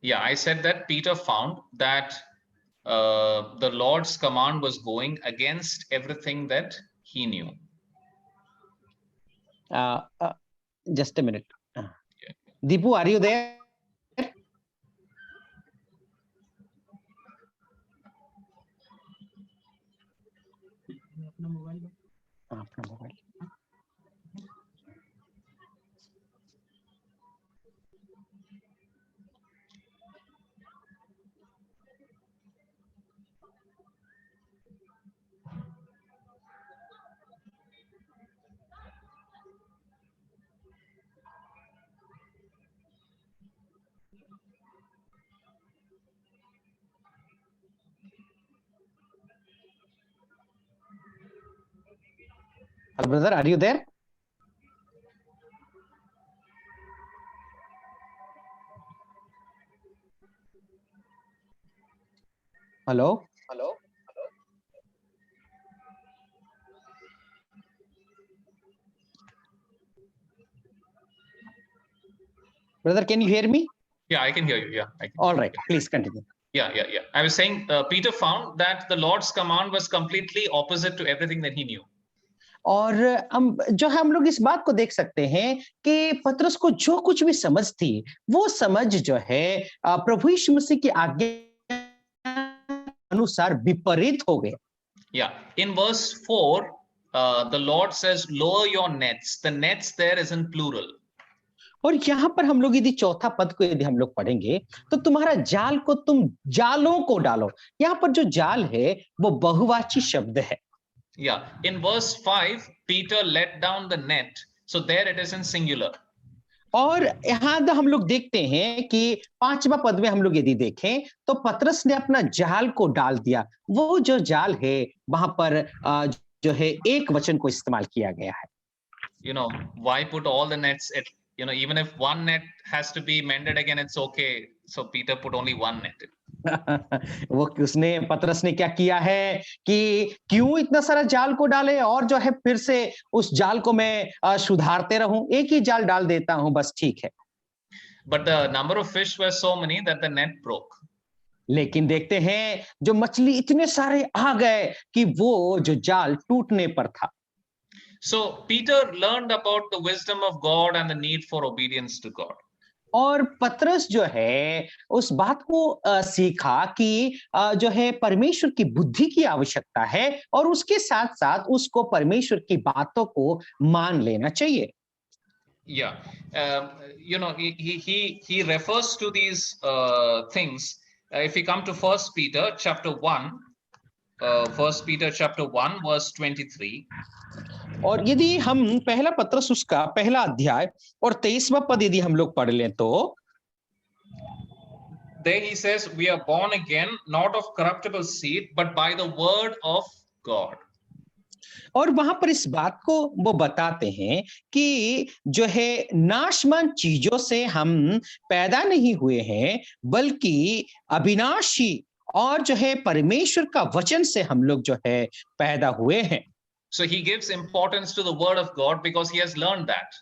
Yeah, I said that Peter found that the Lord's command was going against everything that he knew. Just a minute. Deepu, are you there? अपना mobile Hello, brother, are you there? Hello? Hello? Brother, can you hear me? Yeah, I can hear you. Yeah. I can. All right, please continue. Yeah. I was saying Peter found that the Lord's command was completely opposite to everything that he knew. और हम लोग इस बात को देख सकते हैं कि पतरस को जो कुछ भी समझ थी वो समझ जो है प्रभु यीशु मसीह की आज्ञा अनुसार विपरीत हो गया. Yeah, in verse 4 the Lord says lower your nets. The nets there is in plural. और यहाँ पर हम लोग यदि चौथा पद को यदि हम लोग पढ़ेंगे तो तुम्हारा जाल को तुम जालों को डालो. यहाँ पर जो जाल है वो बहुवाची शब्द है. Yeah, in verse 5 Peter let down the net, so there it is in singular. और यहाँ हम लोग देखते हैं कि 5वां पद में हम लोग यदि देखें तो पतरस ने अपना जाल को डाल दिया. वो जो जाल है वहां पर जो है एक वचन को इस्तेमाल किया गया है. You know, why put all the nets at, you know, even if one net has to be mended again, it's okay. So Peter put only one net. वो उसने पतरस ने क्या किया है कि क्यों इतना सारा जाल को डाले और जो है फिर से उस जाल को मैं सुधारते रहूं. एक ही जाल डाल देता हूं बस, ठीक है. But the number of fish were so many that the net broke. लेकिन देखते हैं जो मछली इतने सारे आ गए कि वो जो जाल टूटने पर था. So Peter learned about the wisdom of God and the need for obedience to God. और पतरस जो है उस बात को सीखा कि जो है परमेश्वर की बुद्धि की आवश्यकता है और उसके साथ साथ उसको परमेश्वर की बातों को मान लेना चाहिए. Yeah, you know, he refers to these things. If we come to First Peter chapter 1, First Peter chapter 1 verse 23. और यदि हम पहला पत्रस उसका पहला अध्याय और 23वां पद यदि हम लोग पढ़ लें तो there he says we are born again not of corruptible seed but by the word of God. और वहां पर इस बात को वो बताते हैं कि जो है नाशवान चीजों से हम पैदा नहीं हुए हैं बल्कि अविनाशी और जो है परमेश्वर का वचन से हम लोग जो है पैदा हुए हैं. So he gives importance to the word of God because he has learned that.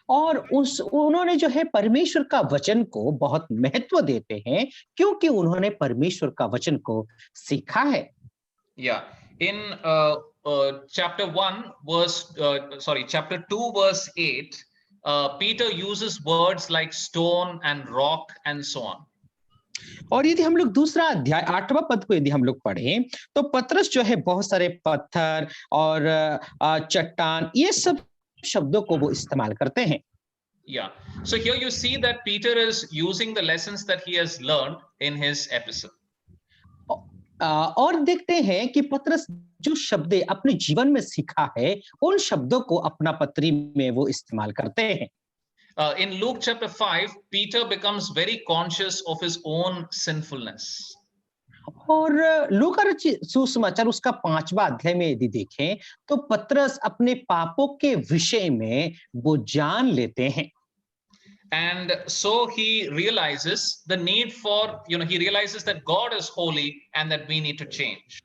और उन्होंने जो है परमेश्वर का वचन को बहुत महत्व देते हैं क्योंकि उन्होंने परमेश्वर का वचन को सीखा है. Yeah, in chapter 1 verse chapter 2 verse 8 Peter uses words like stone and rock and so on. और यदि हम लोग दूसरा अध्याय 8वां पद को यदि हम लोग पढ़ें तो पतरस जो है बहुत सारे पत्थर और चट्टान ये सब शब्दों को वो इस्तेमाल करते हैं. Yeah, so here you see that Peter is using the lessons that he has learned in his epistle. और देखते हैं कि पतरस जो शब्द अपने जीवन में सीखा है उन शब्दों को अपना पत्री में वो इस्तेमाल करते हैं. In Luke chapter 5 Peter becomes very conscious of his own sinfulness. और लूका सुसमाचार उसका 5वां अध्याय में यदि देखें तो पतरस अपने पापों के विषय में वो जान लेते हैं. And so he realizes the need for, you know, he realizes that God is holy and that we need to change.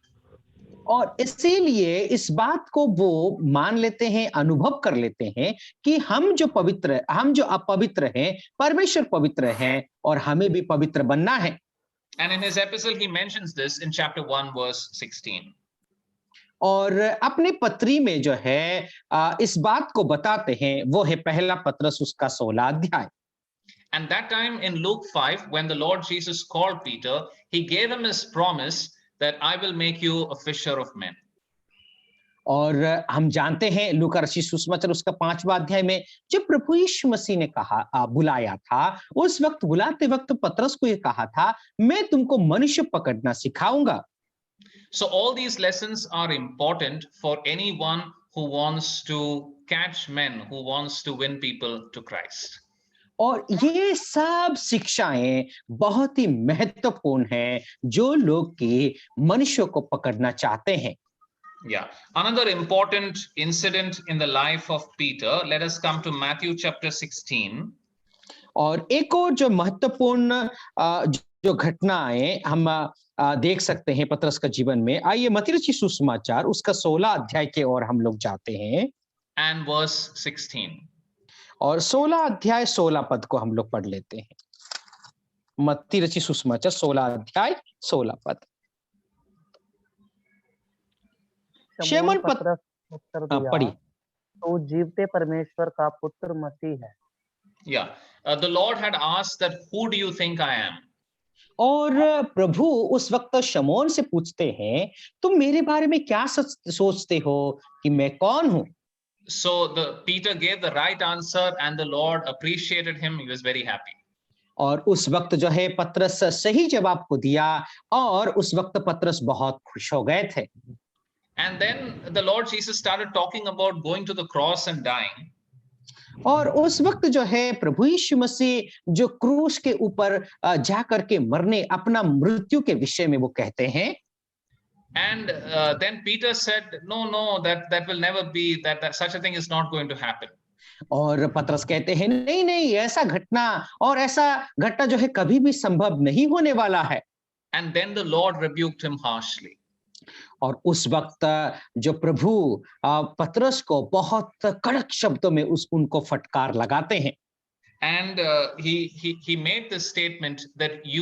और इसीलिए इस बात को वो मान लेते हैं, अनुभव कर लेते हैं कि हम जो अपवित्र हैं, परमेश्वर पवित्र है और हमें भी पवित्र बनना है। And in his epistle, he mentions this in chapter 1, verse 16. और अपनी पत्री में जो है इस बात को बताते हैं, वो है पहला पत्रस उसका 16 अध्याय। And that time in Luke 5, when the Lord Jesus called Peter, he gave him his promise that I will make you a fisher of men. और हम जानते हैं लूका रचित सुसमाचार उसका 5वां अध्याय में जब प्रभु यीशु मसीह ने बुलाया था, उस वक्त बुलाते वक्त पतरस को ये कहा था, मैं तुमको मनुष्य पकड़ना सिखाऊंगा। So all these lessons are important for anyone who wants to catch men, who wants to win people to Christ. और ये सब शिक्षाएं बहुत ही महत्वपूर्ण हैं जो लोग के मनुष्यों को पकड़ना चाहते हैं। Yeah. Another important incident in the life of Peter. Let us come to Matthew chapter 16. और एक और जो महत्वपूर्ण जो घटनाएं हम देख सकते हैं पतरस का जीवन में, आइए मत्ती रचित सुसमाचार उसका 16 अध्याय के ओर हम लोग जाते हैं And verse 16. और 16 अध्याय 16 पद को हम लोग पढ़ लेते हैं। मत्ती रचित सुसमाचार 16 अध्याय 16 पद। शमौन पतरस उत्तर दिया, पढ़िए। तो जीवते परमेश्वर का पुत्र मसीह है। Yeah. The Lord had asked that, who do you think I am? और प्रभु उस वक्त शमौन से पूछते हैं, तुम मेरे बारे में क्या सोचते हो कि मैं कौन हूं? So the Peter gave the right answer and the Lord appreciated him. He was very happy. और उस वक्त जो है पतरस सही जवाब को दिया और उस वक्त पतरस बहुत खुश हो गए थे। And then the Lord Jesus started talking about going to the cross and dying. और उस वक्त जो है प्रभु यीशु मसीह जो क्रूस के ऊपर जा करके मरने, अपना मृत्यु के विषय में वो कहते हैं। And then Peter said, no, that will never be, that such a thing is not going to happen. और पतरस कहते हैं, नहीं नहीं, ऐसा घटना जो है कभी भी संभव नहीं होने वाला है। And then the Lord rebuked him harshly. और उस वक्त जो प्रभु पतरस को बहुत कड़क शब्दों में उनको फटकार लगाते हैं। And he made this statement that he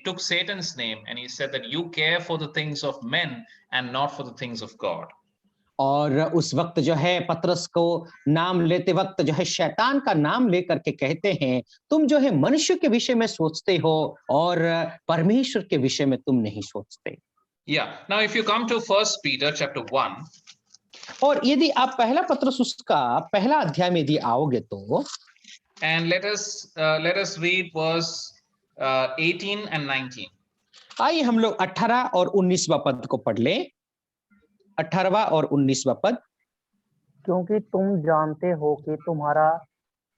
took Satan's name and he said that you care for the things of men and not for the things of God. और उस वक्त जो है पतरस को नाम लेते वक्त जो है शैतान का नाम लेकर के कहते हैं, तुम जो है मनुष्य के विषय में सोचते हो और परमेश्वर के विषय में तुम नहीं सोचते। Yeah. Now if you come to 1 Peter chapter 1. और यदि आप पहला पतरस उसका पहला अध्याय में यदि आओगे तो and let us read verse 18 and 19. आइए हम लोग 18 और 19वां पद को पढ़ लें। 18वां और 19वां पद। क्योंकि तुम जानते हो कि तुम्हारा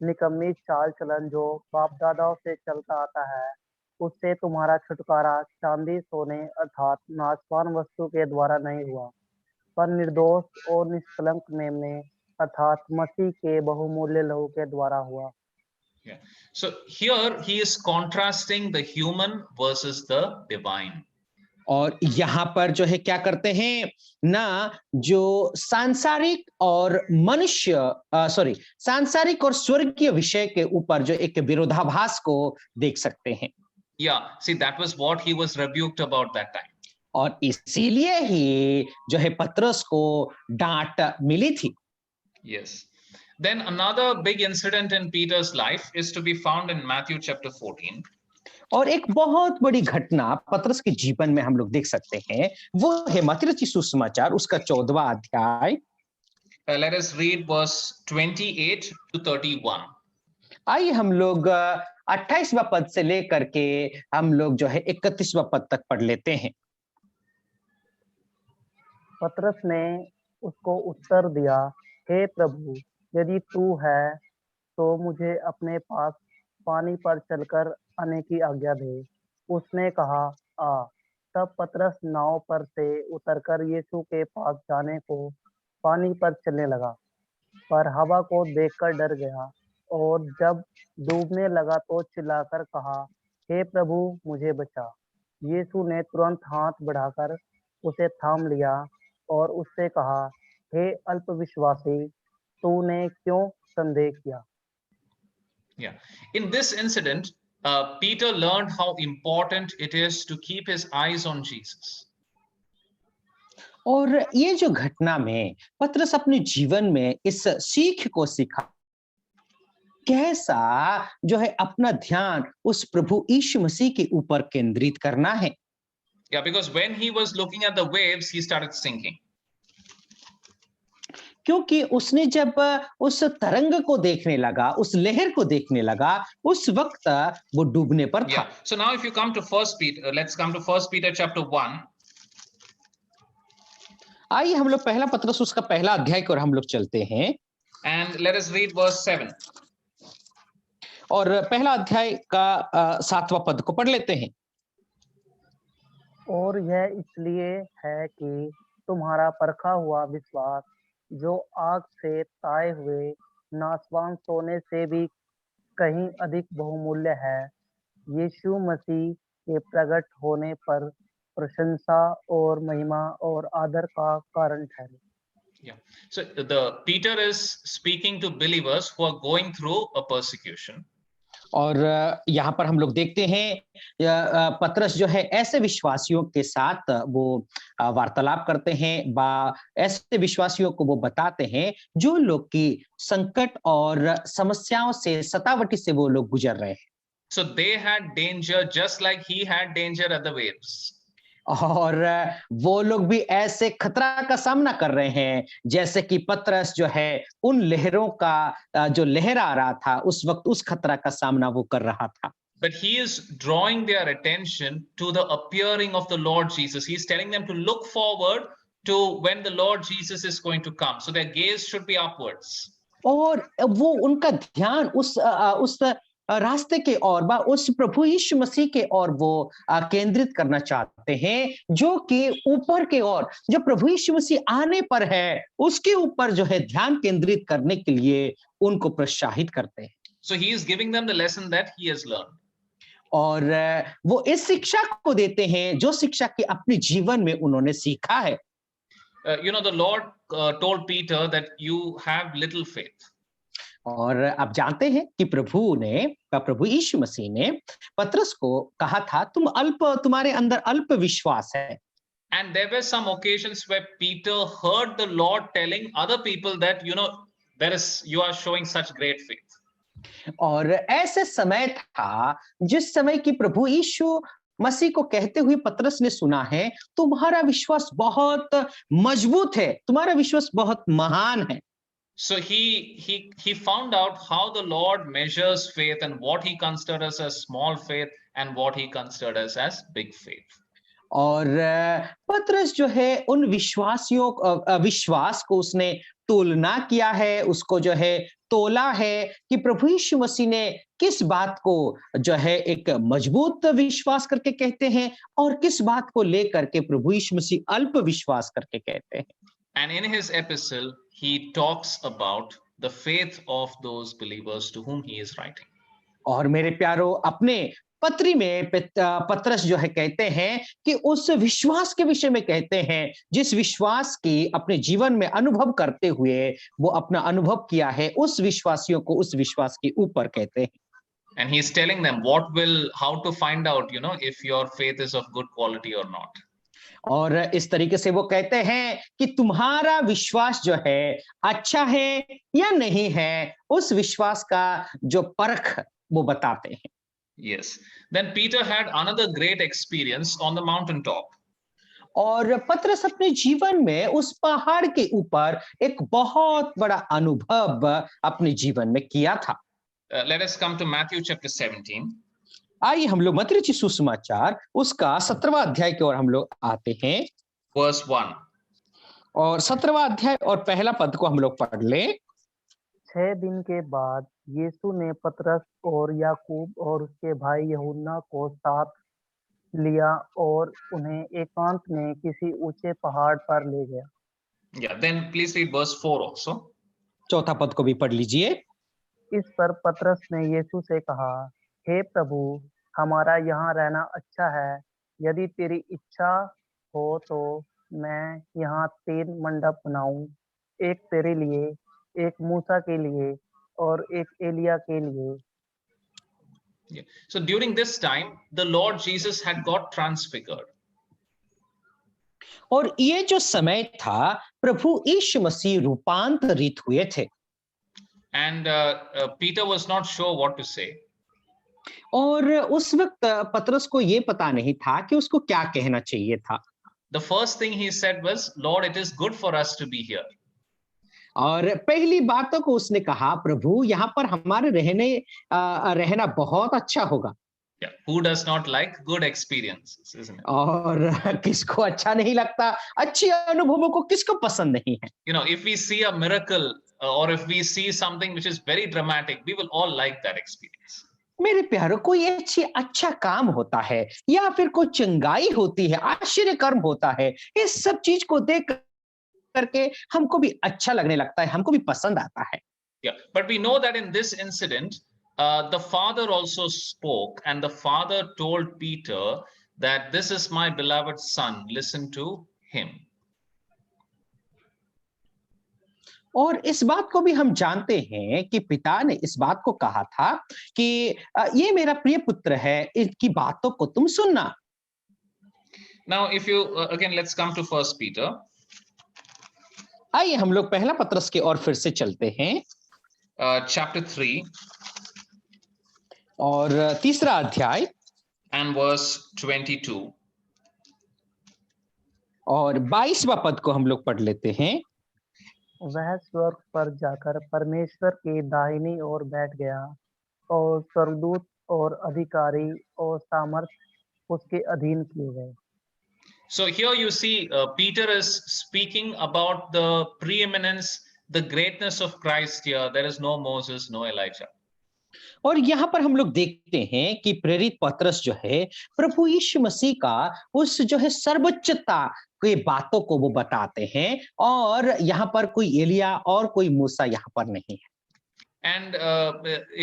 निकम्मी चाल चलन जो बाप दादाओं से चलता आता है, उससे तुम्हारा छुटकारा चांदी सोने अर्थात नाशवान वस्तु के द्वारा नहीं हुआ, पर निर्दोष और निष्कलंक मेमने अर्थात मसीह के बहुमूल्य लहू के द्वारा हुआ। Yeah. So here he is contrasting the human versus the divine. और यहाँ पर जो है क्या करते हैं ना, जो सांसारिक और सांसारिक और स्वर्गीय विषय के ऊपर जो एक विरोधाभास को देख सकते हैं। Yeah, see that was what he was rebuked about that time. और इसीलिए ही जो है पतरस को डांट मिली थी। Yes. Then another big incident in Peter's life is to be found in Matthew chapter 14. और एक बहुत बड़ी घटना पतरस के जीवन में हम लोग देख सकते हैं, वो है मत्ती रचित सुसमाचार उसका 14वां अध्याय। Let us read verse 28 to 31. आइए हम लोग 28वां पद से लेकर के हम लोग जो है 31वां पद तक पढ़ लेते हैं। पतरस ने उसको उत्तर दिया, हे प्रभु, यदि तू है तो मुझे अपने पास पानी पर चलकर आने की आज्ञा दे। उसने कहा, आ। तब पतरस नाव पर से उतरकर यीशु के पास जाने को पानी पर चलने लगा, पर हवा को देखकर डर गया और जब डूबने लगा तो चिल्लाकर कहा, हे प्रभु, मुझे बचा। यीशु ने तुरंत हाथ बढ़ाकर उसे थाम लिया और उससे कहा, हे अल्पविश्वासी, तूने क्यों संदेह किया? Yeah. In this incident, Peter learned how important it is to keep his eyes on Jesus. और ये जो घटना में पतरस अपने जीवन में इस सीख को सीखा, कैसा जो है अपना ध्यान उस प्रभु यीशु मसीह के ऊपर केंद्रित करना है। Yeah, because when he was looking at the waves, he started sinking. क्योंकि उसने जब उस तरंग को देखने लगा, उस लहर को देखने लगा, उस वक्त वो डूबने पर था। Yeah. So now if you come to First Peter, let's come to First Peter chapter 1. आइए हम लोग पहला पतरस उसका पहला अध्याय की ओर हम लोग चलते हैं And let us read verse 7. और पहला अध्याय का 7वां पद को पढ़ लेते हैं। और यह इसलिए है कि तुम्हारा परखा हुआ विश्वास, जो आग से ताए हुए नासवान सोने से भी कहीं अधिक बहुमूल्य है, यीशु मसीह के प्रकट होने पर प्रशंसा और महिमा और आदर का कारण ठहरे। Yeah. So the Peter is speaking to believers who are going through a persecution. और यहाँ पर हम लोग देखते हैं पतरस जो है ऐसे विश्वासियों के साथ वो वार्तालाप करते हैं, ऐसे विश्वासियों को वो बताते हैं जो लोग की संकट और समस्याओं से, सतावटी से वो लोग गुजर रहे हैं। So they had danger just like he had danger at the waves. और वो लोग भी ऐसे खतरा का सामना कर रहे हैं जैसे कि पतरस जो है उन लहरों का जो लहर आ रहा था उस वक्त उस खतरा का सामना वो कर रहा था। But he is drawing their attention to the appearing of the Lord Jesus. He's telling them to look forward to when the Lord Jesus is going to come. So their gaze should be upwards. और वो उनका ध्यान उस रास्ते के ओर उस प्रभु यीशु मसीह के ओर वो केंद्रित करना चाहते हैं जो कि ऊपर के ओर, जब प्रभु यीशु मसीह आने पर है उसके ऊपर जो है ध्यान केंद्रित करने के लिए उनको प्रोत्साहित करते हैं। So he is giving them the lesson that he has learned. और वो इस शिक्षा को देते हैं जो शिक्षा की अपने जीवन में उन्होंने सीखा है। You know, the Lord told Peter that you have little faith. और आप जानते हैं कि प्रभु यीशु मसीह ने पतरस को कहा था तुम्हारे अंदर अल्प विश्वास है। And there were some occasions where Peter heard the Lord telling other people that, you know, you are showing such great faith. और ऐसे समय था जिस समय कि प्रभु यीशु मसीह को कहते हुए पतरस ने सुना है, तुम्हारा विश्वास बहुत मजबूत है, तुम्हारा विश्वास बहुत महान है। So he found out how the Lord measures faith and what he considers as small faith and what he considers as big faith. और पतरस जो है उन विश्वास को उसने तुलना किया है, उसको जो है तोला है कि प्रभु यीशु मसीह ने किस बात को जो है एक मजबूत विश्वास करके कहते हैं और किस बात को लेकर के प्रभु यीशु मसीह अल्प विश्वास करके कहते हैं। And in his epistle, he talks about the faith of those believers to whom he is writing. और मेरे प्यारो, अपने पत्री में पतरस जो है कहते हैं कि उस विश्वास के विषय में कहते हैं जिस विश्वास की अपने जीवन में अनुभव करते हुए वो अपना अनुभव किया है, उस विश्वासियों को उस विश्वास के ऊपर कहते हैं। And he is telling them how to find out, you know, if your faith is of good quality or not. और इस तरीके से वो कहते हैं कि तुम्हारा विश्वास जो है अच्छा है या नहीं है, उस विश्वास का जो परख वो बताते हैं। Yes. Then Peter had another great experience on the mountain top. और पतरस अपने जीवन में उस पहाड़ के ऊपर एक बहुत बड़ा अनुभव अपने जीवन में किया था। Let us come to Matthew chapter 17. आइए हम लोग मत्ती रचित सुसमाचार उसका 17वां अध्याय की ओर हम लोग आते हैं। Verse 1. और 17वां अध्याय और पहला पद को हम लोग पढ़ लें। 6 दिन के बाद यीशु ने पतरस और याकूब और उसके भाई यूहन्ना को साथ लिया और उन्हें एकांत में किसी ऊंचे पहाड़ पर ले गया। Yeah, then please read verse 4 also. चौथा पद को भी पढ़ लीजिए। इस पर पतरस ने यीशु से कहा, हे प्रभु, हमारा यहाँ रहना अच्छा है। यदि तेरी इच्छा हो तो मैं यहाँ 3 मंडप बनाऊं, एक तेरे लिए, एक मूसा के लिए और एक एलिया के लिए। Yeah. So during this time, the Lord Jesus had got transfigured. और ये जो समय था, प्रभु यीशु मसीह रूपांतरित हुए थे। And Peter was not sure what to say. और उस वक्त पतरस को ये पता नहीं था कि उसको क्या कहना चाहिए था। The first thing he said was, Lord, it is good for us to be here. और पहली बातों को उसने कहा, प्रभु यहाँ पर हमारे रहना बहुत अच्छा होगा। Yeah. Who does not like good experiences, isn't it? और किसको अच्छा नहीं लगता, अच्छे अनुभवों को किसको पसंद नहीं है। You know, if we see a miracle or if we see something which is very dramatic, we will all like that experience. मेरे प्यारों, कोई अच्छा काम होता है या फिर कोई चंगाई होती है, आश्चर्य कर्म होता है, इस सब चीज को देख करके हमको भी अच्छा लगने लगता है, हमको भी पसंद आता है। Yeah, but we know that in this incident, the Father also spoke, and the Father told Peter that this is my beloved Son, listen to him. और इस बात को भी हम जानते हैं कि पिता ने इस बात को कहा था कि ये मेरा प्रिय पुत्र है, इनकी बातों को तुम सुनना। Now, if you again, let's come to First Peter. आइए हम लोग पहला पत्रस की ओर फिर से चलते हैं, Chapter 3 और तीसरा अध्याय and verse 22. और 22वां पद को हम लोग पढ़ लेते हैं। वह स्वर्ग पर जाकर परमेश्वर की दाहिनी ओर बैठ गया और स्वर्गदूत और अधिकारी और सामर्थ उसके अधीन किए गए। So here you see Peter is speaking about the preeminence, the greatness of Christ here. There is no Moses, no Elijah. और यहाँ पर हम लोग देखते हैं कि प्रेरित पत्रस जो है, प्रभु यीशु मसीह का उस जो है सर्वोच्चता की बातों को वो बताते हैं, और यहाँ पर कोई एलिया और कोई मूसा यहाँ पर नहीं है। And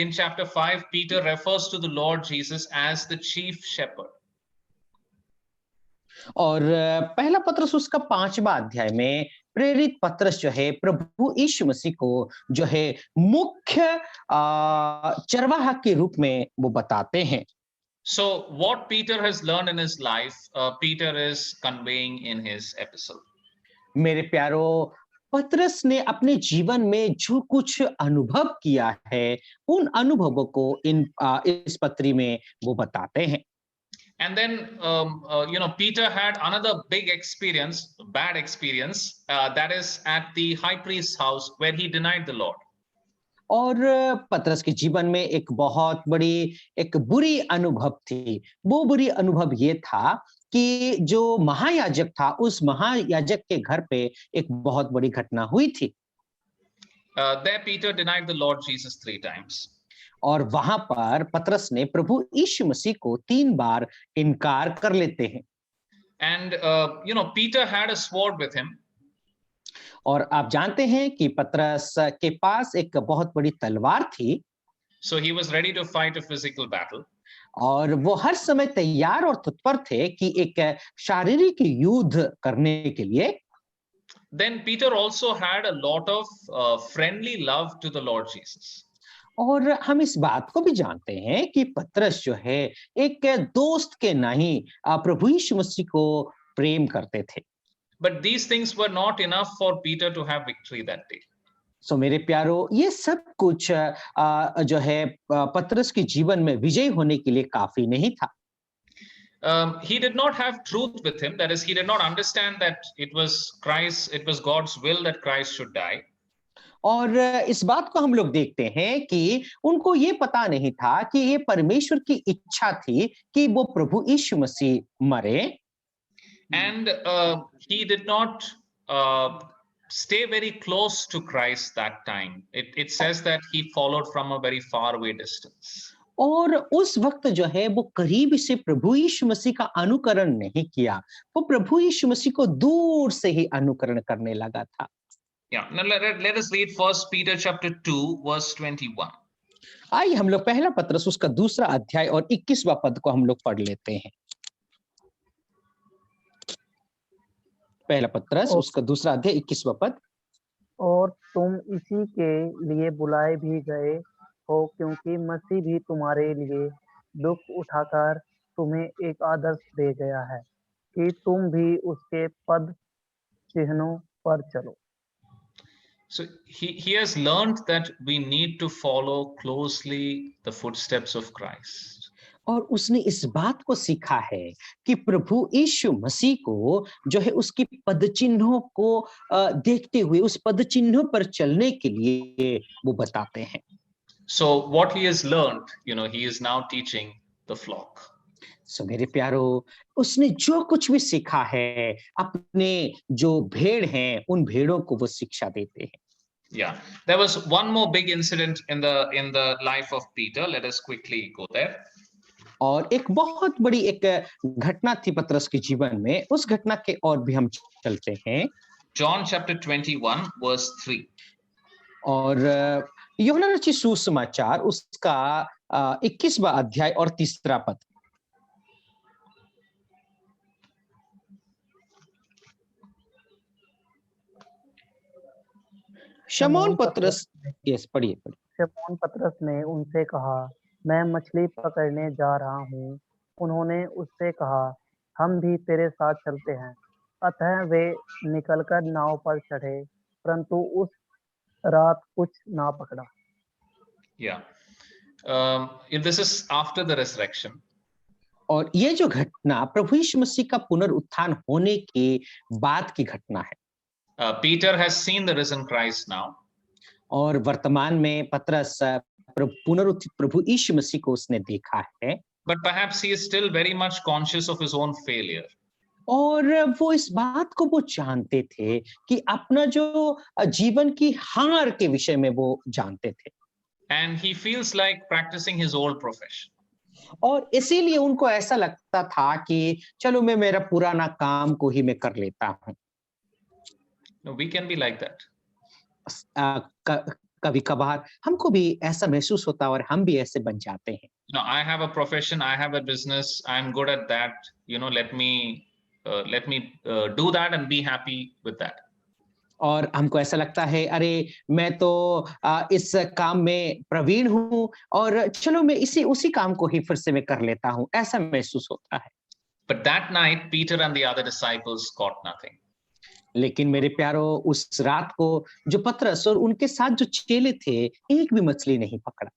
in chapter 5, Peter refers to the Lord Jesus as the chief shepherd. और पहला पत्रस उसका 5वां अध्याय में प्रेरित पत्रस जो है प्रभु यीशु मसीह को जो है मुख्य चरवाहा के रूप में वो बताते हैं। So what Peter has learned in his life, Peter is conveying in his epistle. मेरे प्यारों, पत्रस ने अपने जीवन में जो कुछ अनुभव किया है, उन अनुभवों को इस पत्री में वो बताते हैं। And then, Peter had another big experience, bad experience, that is at the high priest's house where he denied the Lord. और पतरस के जीवन में एक बहुत बड़ी एक बुरी अनुभव थी। वो बुरी अनुभव ये था कि जो महायाजक था, उस महायाजक के घर पे एक बहुत बड़ी घटना हुई थी। There Peter denied the Lord Jesus 3 times. और वहां पर पतरस ने प्रभु यीशु मसीह को 3 बार इनकार कर लेते हैं। And Peter had a sword with him. और आप जानते हैं कि पतरस के पास एक बहुत बड़ी तलवार थी। So he was ready to fight a physical battle. और वो हर समय तैयार और तत्पर थे कि एक शारीरिक युद्ध करने के लिए। Then Peter also had a lot of friendly love to the Lord Jesus. और हम इस बात को भी जानते हैं कि पतरस जो है एक दोस्त के नहीं प्रभु यीशु मसीह को प्रेम करते थे। But these things were not enough for Peter to have victory that day. सो मेरे प्यारो, ये सब कुछ जो है पतरस के जीवन में विजय होने के लिए काफी नहीं था। He did not have truth with him. That is, he did not understand that it was God's will that Christ should die. और इस बात को हम लोग देखते हैं कि उनको ये पता नहीं था कि ये परमेश्वर की इच्छा थी कि वो प्रभु यीशु मसीह मरे। And he did not stay very close to Christ that time. It says that he followed from a very far away distance. और उस वक्त जो है वो करीब से प्रभु यीशु मसीह का अनुकरण नहीं किया, वो प्रभु यीशु मसीह को दूर से ही अनुकरण करने लगा था। Yeah, now let us read First Peter chapter 2 verse 21. आइए हम लोग पहला पत्रस उसका 2रा अध्याय और 21वां पद को हम लोग पढ़ लेते हैं। पहला पत्रस और उसका दूसरा अध्याय 21वां पद। और तुम इसी के लिए बुलाए भी गए हो, क्योंकि मसीह भी तुम्हारे लिए दुख उठाकर तुम्हें एक आदर्श दे गया है कि तुम भी उसके पद चिन्हों पर चलो। So he has learned that we need to follow closely the footsteps of Christ. और उसने इस बात को सीखा है कि प्रभु यीशु मसीह को जो है उसकी पद चिन्हों को देखते हुए उस पद चिन्हों पर चलने के लिए वो बताते हैं। So what he has learned, he is now teaching the flock. सो मेरे प्यारो, उसने जो कुछ भी सीखा है अपने जो भेड़ हैं उन भेड़ों को वो शिक्षा देते हैं। Yeah, there was one more big incident in the life of Peter. Let us quickly go there. और एक बहुत बड़ी एक घटना थी पतरस के जीवन में, उस घटना के और भी हम चलते हैं। John chapter 21 verse 3. और यूहन्ना रचित सुसमाचार उसका 21वां अध्याय और 3रा पद। शमौन पतरस, यस पढ़िए। शमौन पतरस ने उनसे कहा, मैं मछली पकड़ने जा रहा हूँ। उन्होंने उससे कहा, हम भी तेरे साथ चलते हैं। अतः वे निकलकर नाव पर चढ़े, परंतु उस रात कुछ ना पकड़ा। Yeah. This is after the resurrection. और ये जो घटना प्रभु यीशु मसीह का पुनरुत्थान होने के बाद की घटना है। Peter has seen the risen Christ now. और वर्तमान में पतरस पुनरुत्थित प्रभु यीशु मसीह को उसने देखा है। But perhaps he is still very much conscious of his own failure. और वो इस बात को वो जानते थे कि अपना जो जीवन की हार के विषय में वो जानते थे। And he feels like practicing his old profession. और इसीलिए उनको ऐसा लगता था कि चलो मैं मेरा पुराना काम को ही मैं कर लेता हूँ। No, we can be like that. कभी कभार हमको भी ऐसा महसूस होता है और हम भी ऐसे बन जाते हैं। I have a profession, I have a business, I'm good at that. Let me do that and be happy with that. और हमको ऐसा लगता है, अरे मैं तो इस काम में प्रवीण हूँ और चलो मैं उसी काम को ही फिर से मैं कर लेता हूँ, ऐसा महसूस होता है। But that night, Peter and the other disciples caught nothing. लेकिन मेरे प्यारो, उस रात को जो पतरस और उनके साथ जो चेले थे, एक भी मछली नहीं पकड़ा।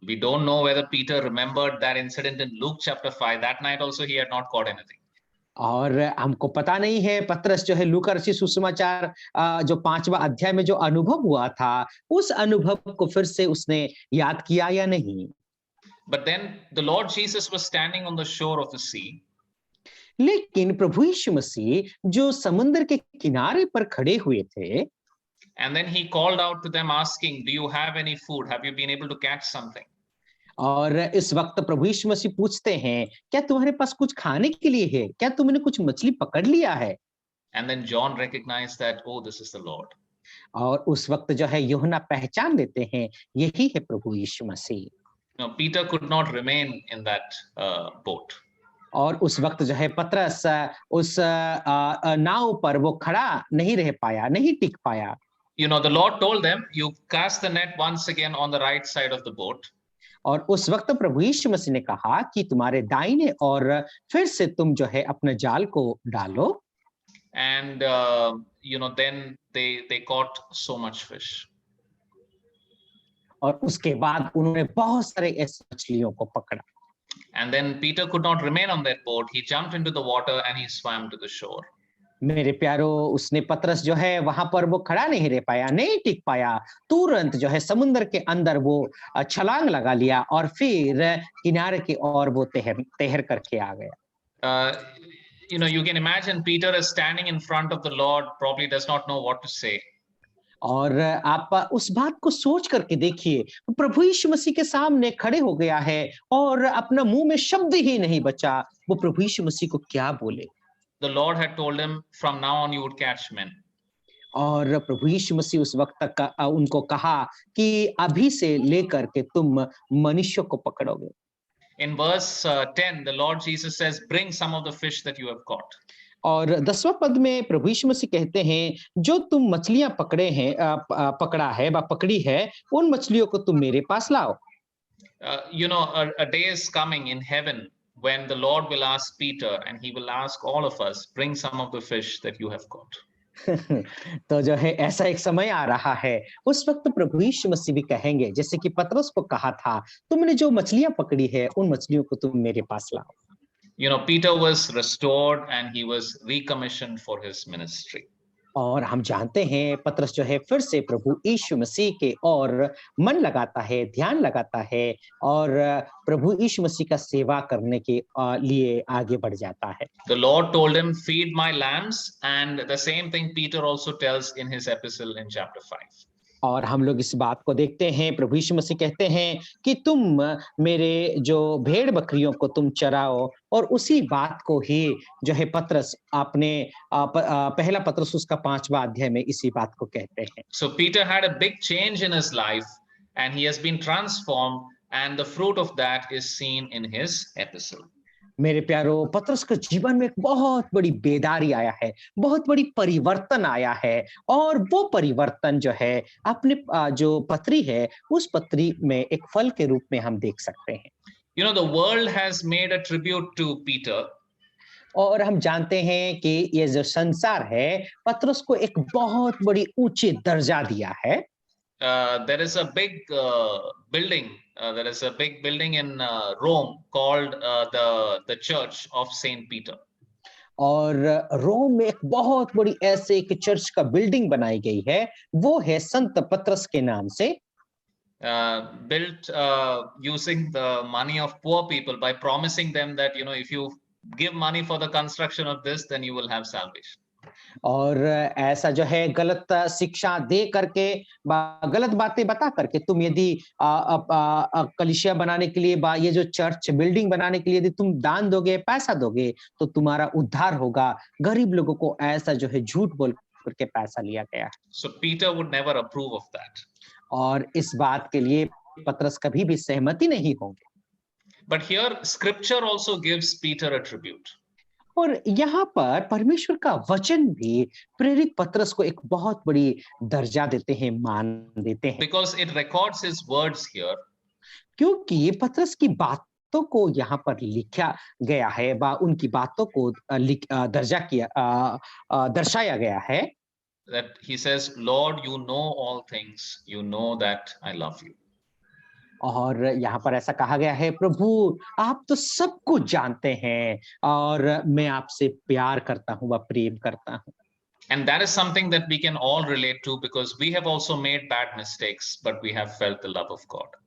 We don't know whether Peter remembered that incident in Luke chapter 5. That night also he had not caught anything. और हमको पता नहीं है पतरस जो है लूका रचित सुसमाचार जो 5वां अध्याय में जो अनुभव हुआ था, उस अनुभव को फिर से उसने याद किया या नहीं। But then the Lord Jesus was standing on the shore of the sea. लेकिन प्रभु यीशु मसीह जो समुद्र के किनारे पर खड़े हुए थे, and then he called out to them asking, do you have any food? Have you been able to catch something? और इस वक्त प्रभु यीशु मसीह पूछते हैं, क्या तुम्हारे पास कुछ खाने के लिए है? क्या तुमने कुछ मछली पकड़ लिया है? And then John recognized that, oh, this is the Lord. और उस वक्त जो है यूहन्ना पहचान लेते हैं, यही है प्रभु यीशु मसीह। No, Peter could not remain in that boat. और उस वक्त जो है पतरस उस नाव पर वो खड़ा नहीं रह पाया, नहीं टिक पाया। The Lord told them, you cast the net once again on the right side of the boat. और उस वक्त प्रभु यीशु मसीह ने कहा कि तुम्हारे दाहिने और फिर से तुम जो है अपने जाल को डालो। And then they caught so much fish. और उसके बाद उन्होंने बहुत सारे ऐसे मछलियों को पकड़ा। And then Peter could not remain on that boat. He jumped into the water and he swam to the shore. मेरे प्यारो, उसने पतरस जो है वहां पर वो खड़ा नहीं रह पाया, नहीं टिक पाया, तुरंत जो है समुद्र के अंदर वो छलांग लगा लिया और फिर किनारे की ओर वो तैर करके आ गया। You can imagine Peter is standing in front of the Lord, probably does not know what to say. और आप उस बात को सोच करके देखिए, प्रभु यीशु मसीह के सामने खड़े हो गया है और अपना मुंह में शब्द ही नहीं बचा, वो प्रभु यीशु मसीह को क्या बोले। The Lord had told him, from now on you would catch men. और प्रभु यीशु मसीह उस वक्त तक उनको कहा कि अभी से लेकर के तुम मनुष्यों को पकड़ोगे। In verse 10, the Lord Jesus says, bring some of the fish that you have caught. और 10वां पद में प्रभु यीशु मसीह कहते हैं, जो तुम मछलियां पकड़े हैं पकड़ा है व पकड़ी है, उन मछलियों को तुम मेरे पास लाओ। A day is coming in heaven when the Lord will ask Peter, and he will ask all of us, bring some of the fish that you have caught. तो जो है ऐसा एक समय आ रहा है, उस वक्त प्रभु यीशु मसीह भी कहेंगे, जैसे कि पतरस को कहा था, तुमने जो मछलियां पकड़ी है, उन मछलियों को तुम मेरे पास लाओ। Peter was restored and he was recommissioned for his ministry. और हम जानते हैं पतरस जो है फिर से प्रभु यीशु मसीह के और मन लगाता है, ध्यान लगाता है और प्रभु यीशु मसीह का सेवा करने के लिए आगे बढ़ जाता है। The Lord told him, feed my lambs, and the same thing Peter also tells in his epistle in chapter 5. और हम लोग इस बात को देखते हैं, प्रभु यीशु मसीह कहते हैं कि तुम मेरे जो भेड़ बकरियों को तुम चराओ, और उसी बात को ही जो है पतरस अपने पहला पतरस उसका 5वां अध्याय में इसी बात को कहते हैं। So Peter had a big change in his life and he has been transformed, and the fruit of that is seen in his epistle. मेरे प्यारो, पतरस के जीवन में एक बहुत बड़ी बेदारी आया है, बहुत बड़ी परिवर्तन आया है, और वो परिवर्तन जो है अपने जो पत्री है, उस पत्री में एक फल के रूप में हम देख सकते हैं। The world has made a tribute to Peter. और हम जानते हैं कि ये जो संसार है, पतरस को एक बहुत बड़ी ऊंचे दर्जा दिया है। There is a big building. There is a big building in Rome called the Church of Saint Peter. और रोम में एक बहुत बड़ी ऐसे एक चर्च का बिल्डिंग बनाई गई है, वो है संत पतरस के नाम से। Built using the money of poor people by promising them that if you give money for the construction of this, then you will have salvation. और ऐसा जो है गलत शिक्षा दे करके, गलत बातें बता करके, तुम यदि कलीसिया बनाने के लिए, ये जो चर्च बिल्डिंग बनाने के लिए यदि तुम दान दोगे, पैसा दोगे, तो तुम्हारा उद्धार होगा। गरीब लोगों को ऐसा जो है झूठ बोल करके पैसा लिया गया। So Peter would never approve of that. और इस बात के लिए पतरस कभी भी सहमति नहीं होंगे। But here scripture also gives Peter a tribute. और यहाँ पर परमेश्वर का वचन भी प्रेरित पतरस को एक बहुत बड़ी दर्जा देते हैं, मान देते हैं। Because it records his words here. क्योंकि पतरस की बातों को यहाँ पर लिखा गया है, उनकी बातों को दर्शाया गया है। That he says, Lord, you know all things. You know that I love you. और यहाँ पर ऐसा कहा गया है, प्रभु आप तो सब कुछ जानते हैं और मैं आपसे प्यार करता हूँ व प्रेम करता हूँ। And that is something that we can all relate to, because we have also made bad mistakes, but we have felt the love of God.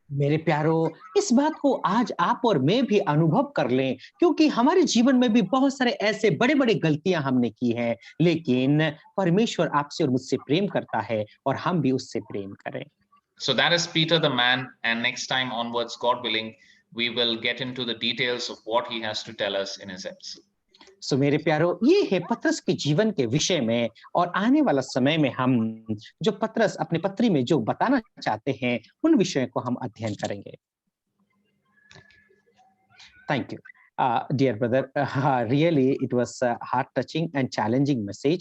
मेरे प्यारो, इस बात को आज आप और मैं भी अनुभव कर लें, क्योंकि हमारे जीवन में भी बहुत सारे ऐसे बड़े बड़े गलतियां हमने की हैं, लेकिन परमेश्वर आपसे और मुझसे प्रेम करता है और हम भी उससे प्रेम करें। So that is Peter the man, and next time onwards, God willing, we will get into the details of what he has to tell us in his epistle. सो मेरे प्यारो, ये है पतरस के जीवन के विषय में, और आने वाला समय में हम जो पतरस अपने पत्री में जो बताना चाहते हैं, उन विषयों को हम अध्ययन करेंगे। Thank you, dear brother. Really, it was a heart-touching and challenging message.